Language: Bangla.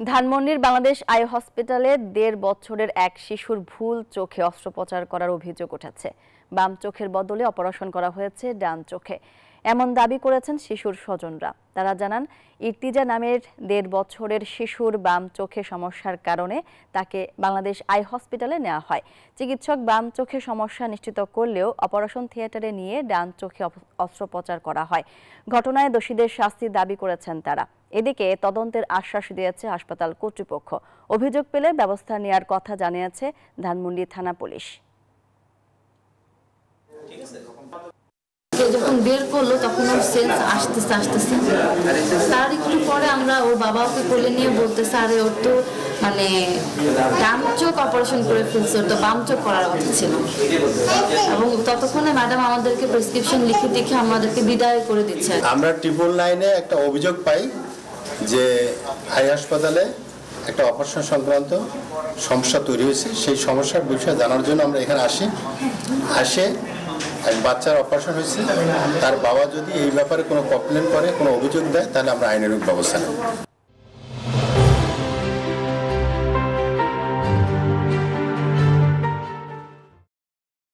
ধানমন্ডির বাংলাদেশ আই হসপিটালে ১.৫ বছরের এক শিশুর ভুল চোখে অস্ত্রোপচার করার অভিযোগ উঠেছে। বাম চোখের বদলে অপারেশন করা হয়েছে ডান চোখে, এমন দাবি করেছেন শিশুর স্বজনরা। তারা জানান, ইর্তিজা নামের ১.৫ বছরের শিশুর বাম চোখে সমস্যার কারণে তাকে বাংলাদেশ আই হসপিটালে নেওয়া হয়। চিকিৎসক বাম চোখে সমস্যা নিশ্চিত করলেও অপারেশন থিয়েটারে নিয়ে ডান চোখে অস্ত্রোপচার করা হয়। ঘটনায় দোষীদের শাস্তির দাবি করেছেন তারা। এদিকে তদন্তের আশ্বাস দিয়েছে হাসপাতাল কর্তৃপক্ষ। অভিযোগ পেলে ব্যবস্থা নেওয়ার কথা জানিয়েছে ধানমন্ডি থানা পুলিশ। যখন বের করলো তখন ওর সেন্স আসতেছে তার একটু পরে আমরা ওর বাবা ওকে কোলে নিয়ে বলতেছে, আরে ওর তো মানে ডান চোখ অপারেশন করে ফেলছে, ওর তো বাম চোখ করার কথা ছিল। এবং ততক্ষণে ম্যাডাম আমাদেরকে প্রেসক্রিপশন লিখে দেখে আমাদেরকে বিদায় করে দিচ্ছে। আমরা 999-এ একটা অভিযোগ পাই যে আই হাসপাতালে একটা অপারেশন সংক্রান্ত সমস্যা তৈরি হয়েছে। সেই সমস্যার বিষয়ে জানার জন্য আমরা এখানে আসে এক বাচ্চার অপারেশন হয়েছে, তার বাবা যদি এই ব্যাপারে কোনো কমপ্লেন করে, কোনো অভিযোগ দেয়, তাহলে আমরা আইনানুগ ব্যবস্থা নেব।